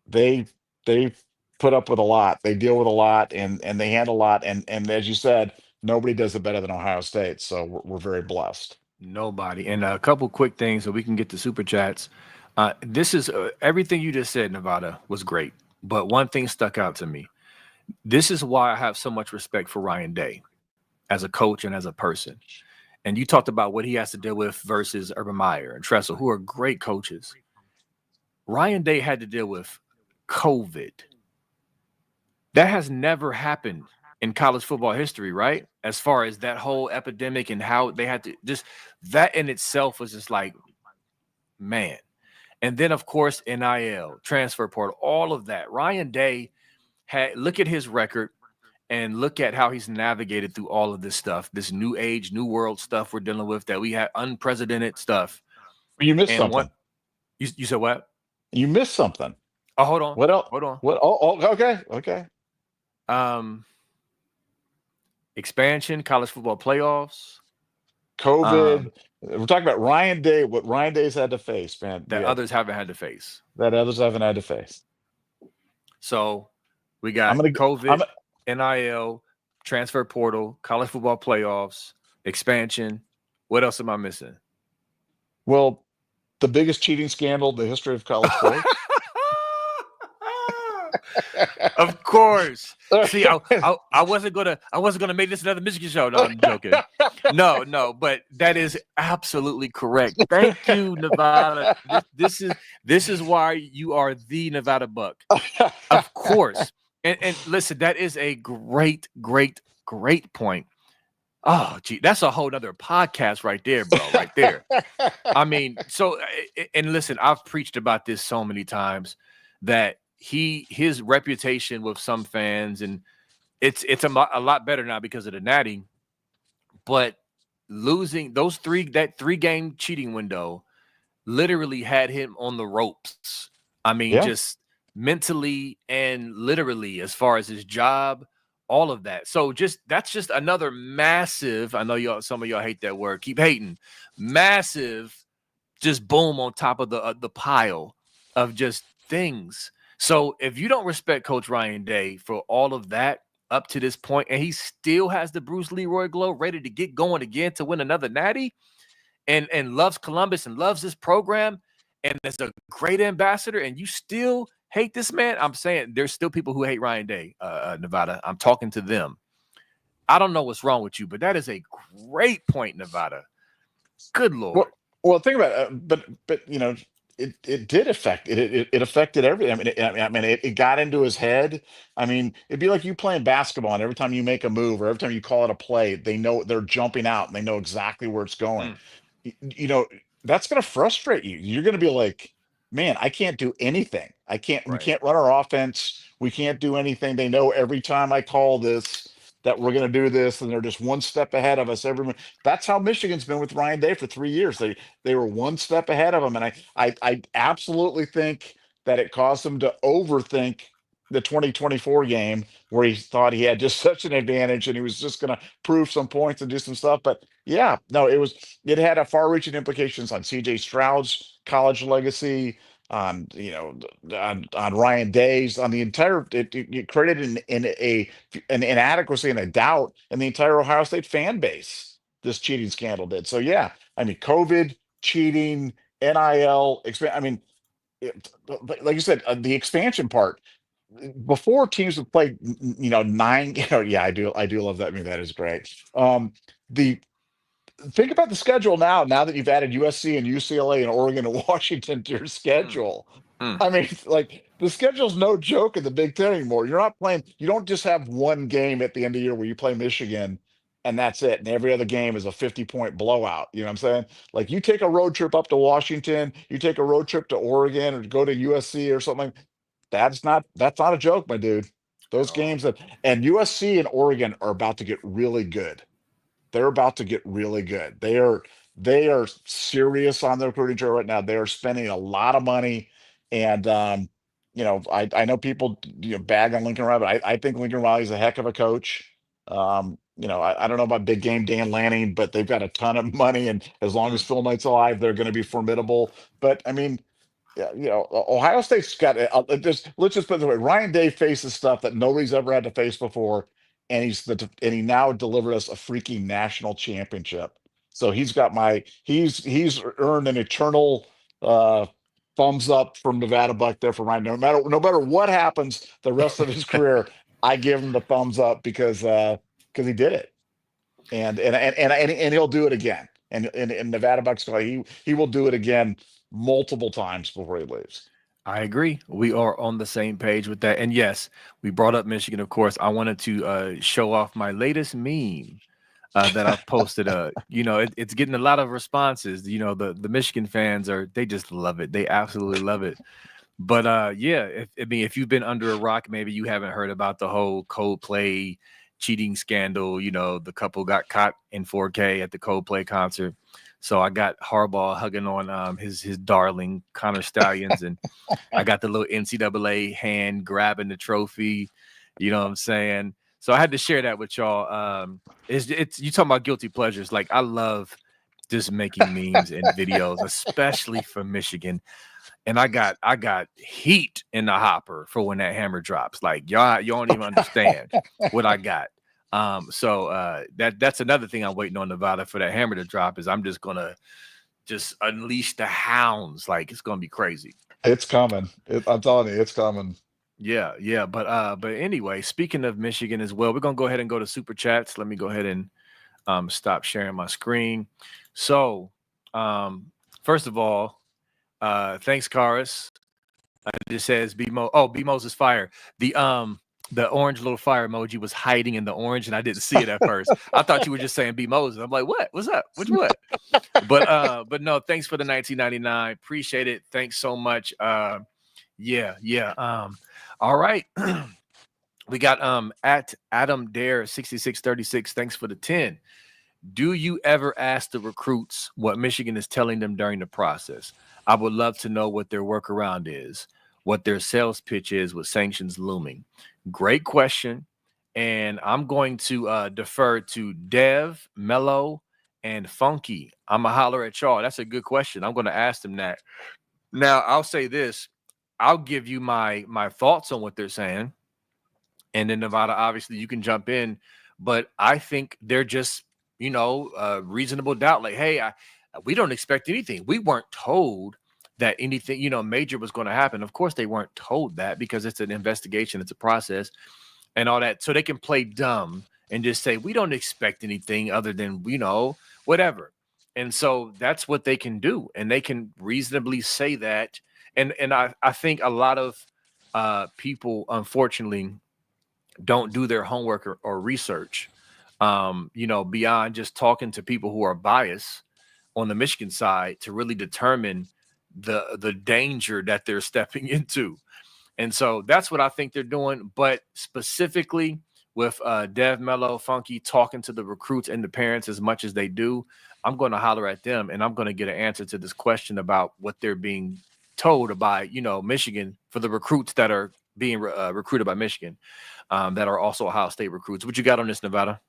Speaker 2: they they put up with a lot. They deal with a lot, and they handle a lot. And as you said, nobody does it better than Ohio State. So we're very blessed.
Speaker 1: Nobody. And a couple quick things so we can get to super chats. This is everything you just said, Nevada, was great. But one thing stuck out to me. This is why I have so much respect for Ryan Day as a coach and as a person. And you talked about what he has to deal with versus Urban Meyer and Tressel, who are great coaches. Ryan Day had to deal with COVID. That has never happened in college football history, right? As far as that whole epidemic and how they had to just, that in itself was just like, man. And then, of course, NIL, transfer portal, all of that. Ryan Day look at his record and look at how he's navigated through all of this stuff, this new age, new world stuff we're dealing with, that we had unprecedented stuff.
Speaker 2: You missed
Speaker 1: And
Speaker 2: something.
Speaker 1: You said what?
Speaker 2: You missed something.
Speaker 1: Oh, hold on.
Speaker 2: What else?
Speaker 1: Hold on.
Speaker 2: What? Oh, okay.
Speaker 1: Expansion, college football playoffs.
Speaker 2: COVID. We're talking about Ryan Day. What Ryan Day's had to face, man.
Speaker 1: That others haven't had to face.
Speaker 2: That others haven't had to face.
Speaker 1: So we got COVID, NIL, transfer portal, college football playoffs, expansion. What else am I missing?
Speaker 2: Well, the biggest cheating scandal in the history of college sports.
Speaker 1: Of course. See, I wasn't gonna make this another Michigan show. No, I'm joking. No, but that is absolutely correct. Thank you, Nevada. This is why you are the Nevadabuck. Of course. And listen, that is a great point. Oh, gee, that's a whole nother podcast right there, bro. Right there. I mean, so, and listen, I've preached about this so many times that his reputation with some fans, and it's a lot better now because of the natty, but losing that 3-game cheating window literally had him on the ropes. I mean, just mentally and literally, as far as his job, all of that. So that's just another massive, I know some of y'all hate that word, keep hating, massive, just boom on top of the pile of just things. So if you don't respect Coach Ryan Day for all of that up to this point, and he still has the Bruce Leroy glow ready to get going again to win another natty, and loves Columbus and loves this program and is a great ambassador, and you still hate this man, I'm saying there's still people who hate Ryan Day, Nevada. I'm talking to them. I don't know what's wrong with you, but that is a great point, Nevada. Good Lord.
Speaker 3: Well, think about it, but you know, it did affect it. It affected everything. I mean, it got into his head. I mean, it'd be like you playing basketball, and every time you make a move or every time you call it a play, they know they're jumping out and they know exactly where it's going. You know, that's going to frustrate you. You're going to be like, man, I can't do anything. We
Speaker 1: Right.
Speaker 3: can't run our offense. We can't do anything. They know every time I call this that we're going to do this, and they're just one step ahead of us. That's how Michigan's been with Ryan Day for 3 years. They were one step ahead of him, and I absolutely think that it caused him to overthink the 2024 game where he thought he had just such an advantage and he was just going to prove some points and do some stuff. But yeah, no, it had a far-reaching implications on CJ Stroud's college legacy, on on Ryan Day's, on the entire. It created an inadequacy and a doubt in the entire Ohio State fan base. This cheating scandal did. So yeah, I mean, COVID, cheating, NIL, expand. I mean, like you said, the expansion part. Before teams would play, 9. Yeah, I do love that. I mean, that is great. The Think about the schedule now. Now that you've added USC and UCLA and Oregon and Washington to your schedule, I mean, like the schedule's no joke in the Big Ten anymore. You're not playing. You don't just have one game at the end of the year where you play Michigan and that's it. And every other game is a 50-point blowout. You know what I'm saying? Like you take a road trip up to Washington, you take a road trip to Oregon or go to USC or something. That's not a joke, my dude. Those games and USC and Oregon are about to get really good. They're about to get really good. They are serious on their recruiting trail right now. They are spending a lot of money, and I know people bag on Lincoln Riley, but I think Lincoln Riley's a heck of a coach. I don't know about big game Dan Lanning, but they've got a ton of money, and as long as Phil Knight's alive, they're going to be formidable. But I mean, yeah, Ohio State's got let's just put it this way. Ryan Day faces stuff that nobody's ever had to face before, and he now delivered us a freaking national championship. So he's earned an eternal thumbs up from Nevadabuck there for Ryan. No matter what happens the rest of his career, I give him the thumbs up because he did it, and he'll do it again. And Nevadabuck's he will do it again multiple times before he leaves.
Speaker 1: I agree. We are on the same page with that. And yes, we brought up Michigan, of course. I wanted to show off my latest meme that I've posted. It's getting a lot of responses. The Michigan fans they just love it. They absolutely love it. But if you've been under a rock, maybe you haven't heard about the whole Coldplay cheating scandal. The couple got caught in 4K at the Coldplay concert. So I got Harbaugh hugging on his darling Connor Stallions, and I got the little NCAA hand grabbing the trophy. You know what I'm saying? So I had to share that with y'all. It's you talking about guilty pleasures. Like I love just making memes and videos, especially for Michigan. And I got heat in the hopper for when that hammer drops. Like y'all don't even understand what I got. So that's another thing I'm waiting on Nevada for that hammer to drop is I'm just gonna unleash the hounds. Like it's gonna be crazy.
Speaker 3: It's coming. I'm telling you, it's coming.
Speaker 1: Yeah. But anyway, speaking of Michigan as well, we're gonna go ahead and go to super chats. Let me go ahead and stop sharing my screen. So first of all, thanks, Karis. It just says B-Mos is fire. The orange little fire emoji was hiding in the orange, and I didn't see it at first. I thought you were just saying B Moses. I'm like, what? What's up? What? But no, thanks for the 1999. Appreciate it. Thanks so much. Yeah. All right. We got at Adam Dare 6636. Thanks for the 10. Do you ever ask the recruits what Michigan is telling them during the process? I would love to know what their workaround is, what their sales pitch is with sanctions looming. Great question. And I'm going to defer to Dev, Mello, and Funky. I'm going to holler at y'all. That's a good question. I'm going to ask them that. Now, I'll say this. I'll give you my thoughts on what they're saying. And then Nevada, obviously, you can jump in. But I think they're just, reasonable doubt. Like, hey, we don't expect anything. We weren't told that anything, major was going to happen. Of course, they weren't told that because it's an investigation. It's a process and all that. So they can play dumb and just say, we don't expect anything other than, whatever. And so that's what they can do. And they can reasonably say that. And I think a lot of people, unfortunately, don't do their homework or research, beyond just talking to people who are biased on the Michigan side to really determine the danger that they're stepping into. And so that's what I think they're doing. But specifically with Dev, Mello, Funky talking to the recruits and the parents as much as they do, I'm going to holler at them and I'm going to get an answer to this question about what they're being told by, Michigan for the recruits that are being recruited by Michigan, that are also Ohio State recruits. What you got on this, Nevada?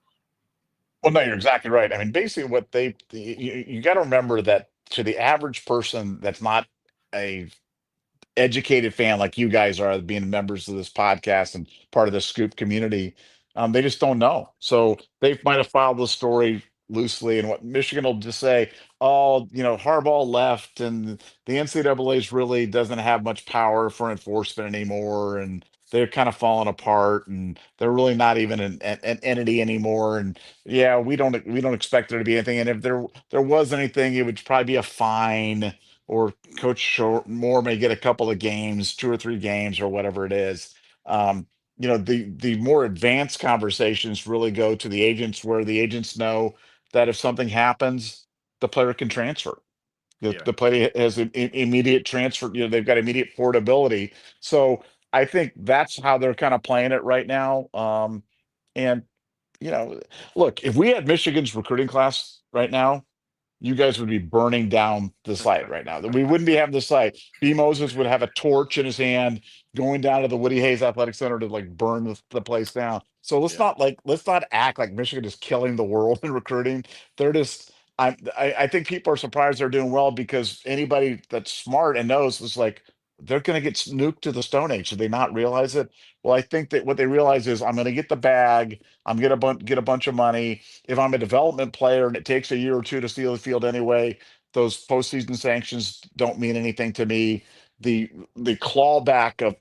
Speaker 3: Well, no, you're exactly right. I mean, basically, you got to remember that to the average person that's not a educated fan like you guys are, being members of this podcast and part of the Scoop community, they just don't know. So they might have filed the story loosely, and what Michigan will just say, oh, Harbaugh left, and the NCAA really doesn't have much power for enforcement anymore, and they're kind of falling apart, and they're really not even an entity anymore. And yeah, we don't expect there to be anything. And if there was anything, it would probably be a fine, or Coach Moore may get a couple of games, 2 or 3 games, or whatever it is. The more advanced conversations really go to the agents, where the agents know that if something happens, the player can transfer.
Speaker 1: Yeah.
Speaker 3: The player has immediate transfer. They've got immediate portability. So I think that's how they're kind of playing it right now. And look, if we had Michigan's recruiting class right now, you guys would be burning down the site right now. We wouldn't be having the site. B. Moses would have a torch in his hand, going down to the Woody Hayes Athletic Center to burn the place down. So let's not act like Michigan is killing the world in recruiting. They're just. I think people are surprised they're doing well, because anybody that's smart and knows is they're going to get nuked to the Stone Age. Did they not realize it? Well, I think that what they realize is, I'm going to get the bag. I'm going to get a bunch of money. If I'm a development player and it takes a year or two to steal the field anyway, those postseason sanctions don't mean anything to me. The clawback of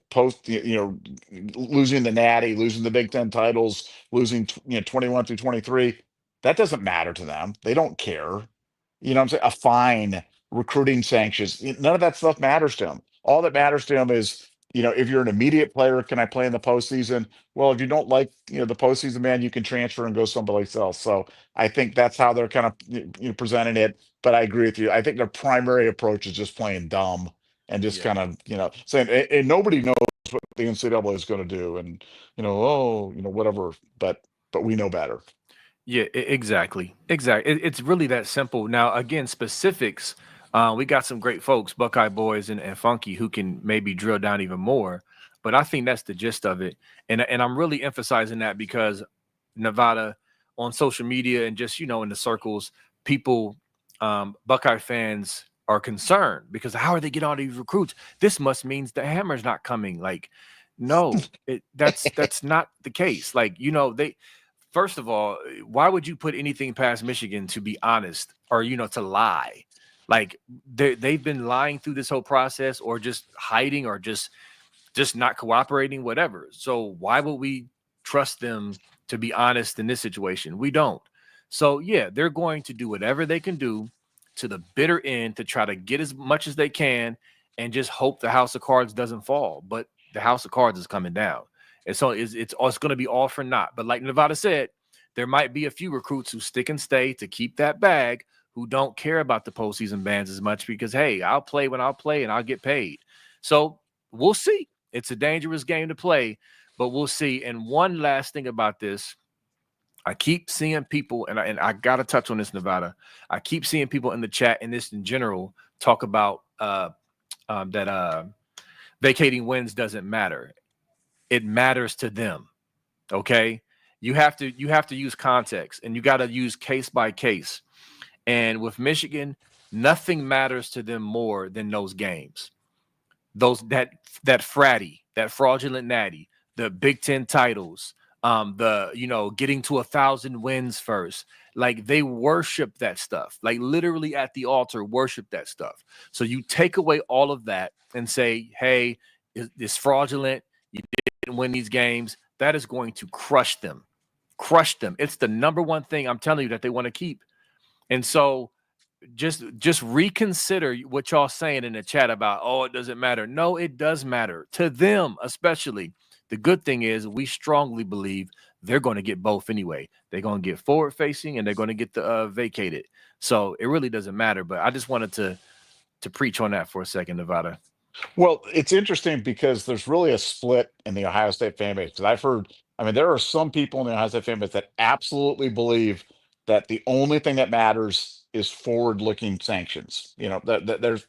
Speaker 3: losing the Natty, losing the Big Ten titles, losing 21 through 23, that doesn't matter to them. They don't care. What I'm saying? A fine, recruiting sanctions, none of that stuff matters to them. All that matters to them is, if you're an immediate player, can I play in the postseason? Well, if you don't like, the postseason, man, you can transfer and go someplace else. So I think that's how they're kind of presenting it. But I agree with you. I think their primary approach is just playing dumb and just kind of, saying, and nobody knows what the NCAA is going to do, and whatever. But we know better.
Speaker 1: Yeah, exactly. It's really that simple. Now, again, specifics. We got some great folks, Buckeye Boys and Funky, who can maybe drill down even more. But I think that's the gist of it. And I'm really emphasizing that because Nevada, on social media and just, in the circles, people, Buckeye fans are concerned because how are they getting all these recruits? This must means the Hammer's not coming. No, that's not the case. They. First of all, why would you put anything past Michigan to be honest or, to lie? They've been lying through this whole process, or just hiding, or just not cooperating, whatever. So why would we trust them to be honest in this situation? We don't. So, yeah, they're going to do whatever they can do to the bitter end to try to get as much as they can and just hope the house of cards doesn't fall. But the house of cards is coming down. And so it's going to be all for naught. But like Nevada said, there might be a few recruits who stick and stay to keep that bag, who don't care about the postseason bans as much because, hey, I'll play when I'll play and I'll get paid. So we'll see. It's a dangerous game to play, but we'll see. And one last thing about this, I keep seeing people, and I got to touch on this, Nevada. I keep seeing people in the chat and this in general talk about that vacating wins doesn't matter. It matters to them. Okay, you have to use context, and you got to use case by case. And with Michigan, nothing matters to them more than those games. Those that fratty, that fraudulent natty, the Big Ten titles, the getting to 1,000 wins first. Like, they worship that stuff, like literally at the altar, worship that stuff. So you take away all of that and say, hey, it's fraudulent. You didn't win these games. That is going to crush them. Crush them. It's the number one thing I'm telling you that they want to keep. And so just reconsider what y'all saying in the chat about, oh, it doesn't matter. No, it does matter to them, especially. The good thing is we strongly believe they're going to get both anyway. They're going to get forward facing and they're going to get the vacated. So it really doesn't matter. But I just wanted to preach on that for a second, Nevada.
Speaker 3: Well, it's interesting because there's really a split in the Ohio State fan base. Because I've heard, I mean, there are some people in the Ohio State fan base that absolutely believe that the only thing that matters is forward-looking sanctions. That there's,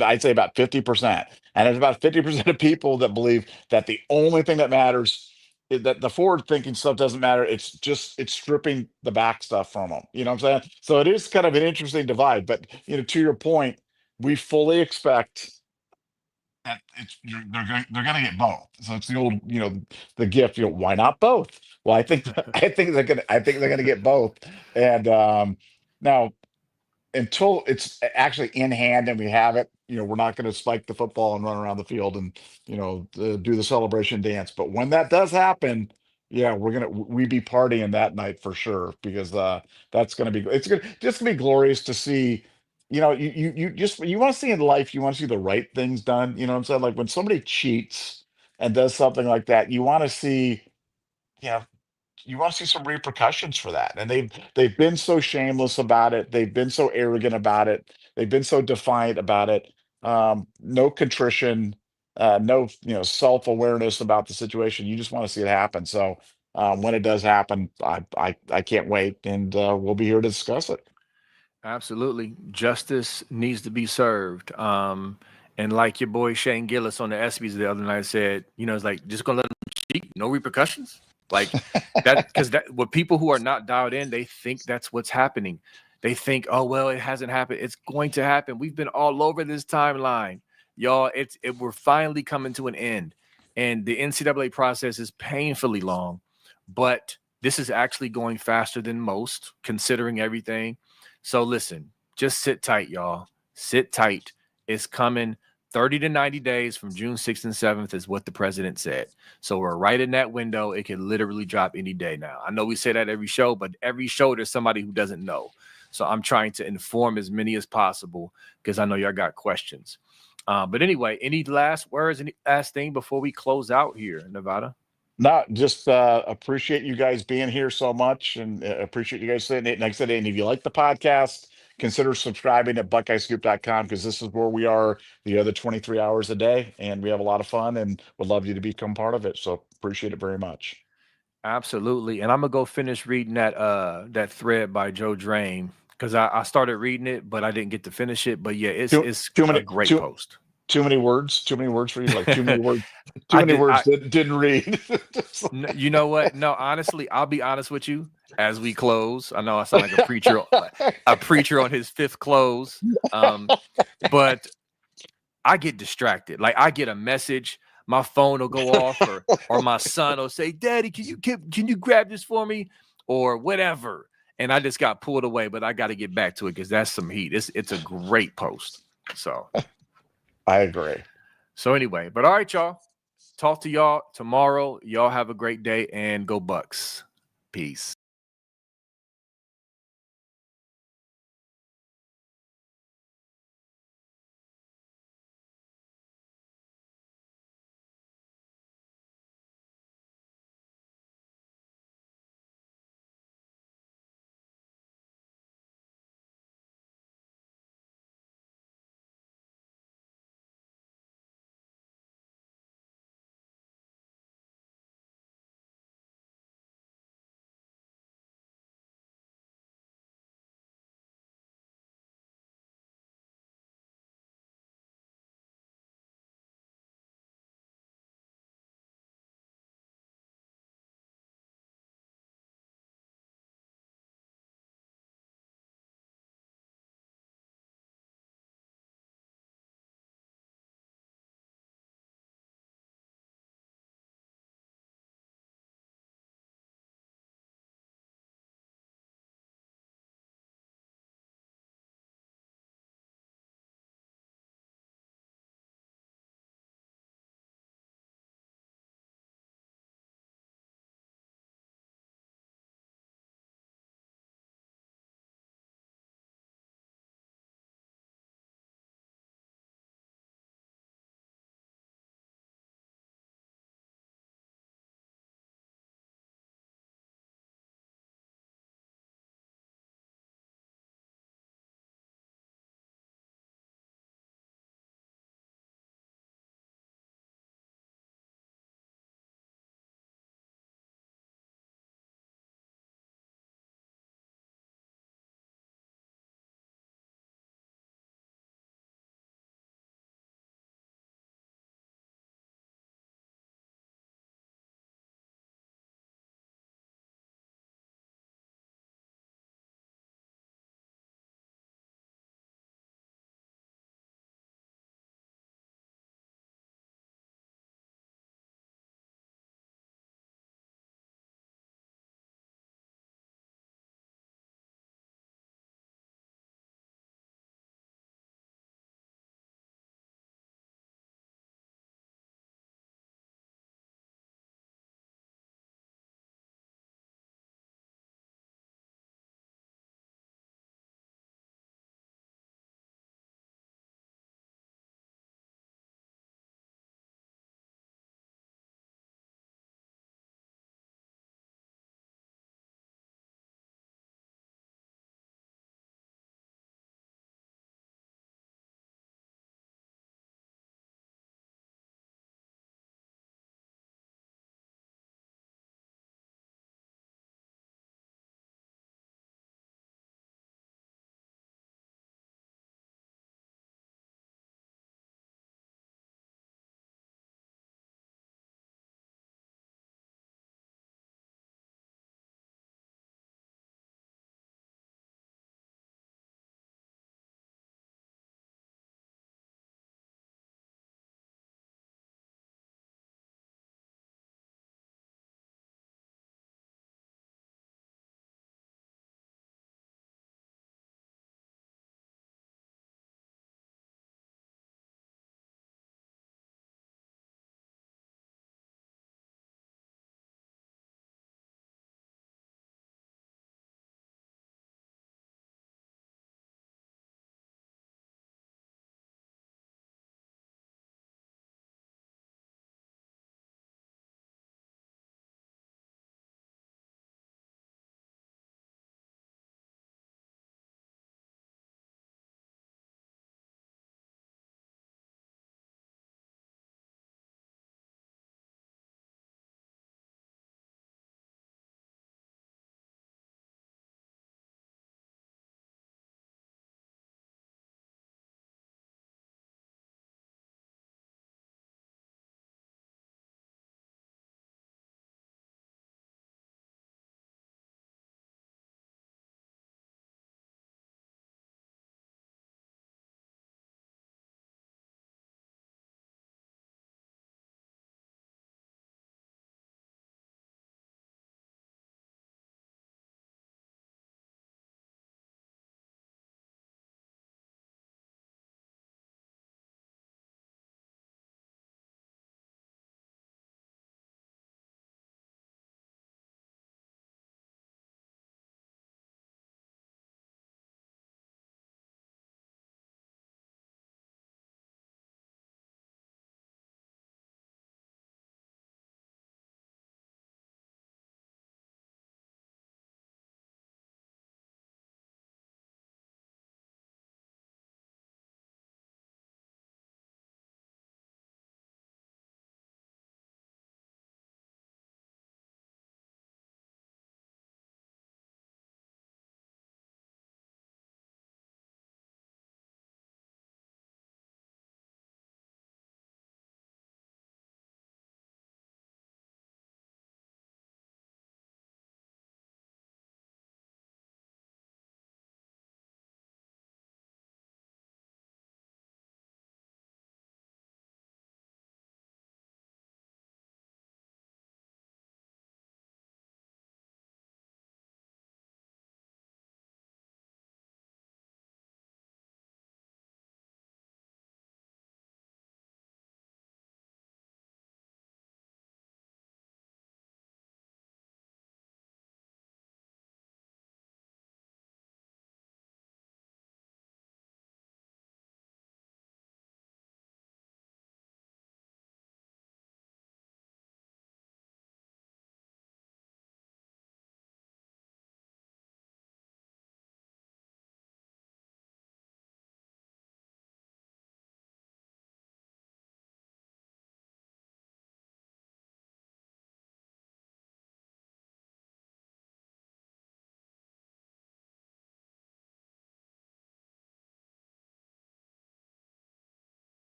Speaker 3: I'd say about 50%, and there's about 50% of people that believe that the only thing that matters is that the forward-thinking stuff doesn't matter. It's stripping the back stuff from them. You know what I'm saying? So it is kind of an interesting divide. But to your point, we fully expect that they're going to get both. So it's the old, the gift. Why not both? Well, I think they're going to get both. And now, until it's actually in hand and we have it, we're not going to spike the football and run around the field and do the celebration dance. But when that does happen, yeah, we be partying that night for sure, because that's going to be, it's just gonna be glorious to see. You want to see in life, you want to see the right things done. You know what I'm saying? Like, when somebody cheats and does something like that, you want to see, you know, some repercussions for that. And they've been so shameless about it. They've been so arrogant about it. They've been so defiant about it. No contrition, no self-awareness about the situation. You just want to see it happen. So when it does happen, I can't wait, and we'll be here to discuss it.
Speaker 1: Absolutely. Justice needs to be served. And like your boy Shane Gillis on the ESPYs the other night said, it's like, just gonna let them cheat, no repercussions. Like that, because what people who are not dialed in, they think that's what's happening. They think, oh, well, it hasn't happened. It's going to happen. We've been all over this timeline, y'all. We're finally coming to an end, and the NCAA process is painfully long, but this is actually going faster than most, considering everything. So listen, just sit tight, y'all. Sit tight. It's coming. 30 to 90 days from June 6th and 7th is what the president said. So we're right in that window. It can literally drop any day now. I know we say that every show, but every show there's somebody who doesn't know. So I'm trying to inform as many as possible because I know y'all got questions. But anyway, any last words, any last thing before we close out here, Nevada?
Speaker 3: No, just appreciate you guys being here so much, and appreciate you guys saying it. Like I said, and if you like the podcast, consider subscribing at BuckeyeScoop.com, because this is where we are the other 23 hours a day, and we have a lot of fun, and would love you to become part of it. So appreciate it very much.
Speaker 1: Absolutely. And I'm gonna go finish reading that thread by Joe Drain, because I started reading it, but I didn't get to finish it. But yeah, it's a great post.
Speaker 3: Too many words for you, like too many words. Didn't read.
Speaker 1: You know what? No, honestly, I'll be honest with you. As we close, I know I sound like a preacher on his fifth close, but I get distracted. Like, I get a message, my phone will go off, or my son will say, "Daddy, can you grab this for me?" or whatever, and I just got pulled away. But I got to get back to it because that's some heat. It's a great post. So
Speaker 3: I agree.
Speaker 1: So anyway, but all right, y'all. Talk to y'all tomorrow. Y'all have a great day and go Bucks. Peace.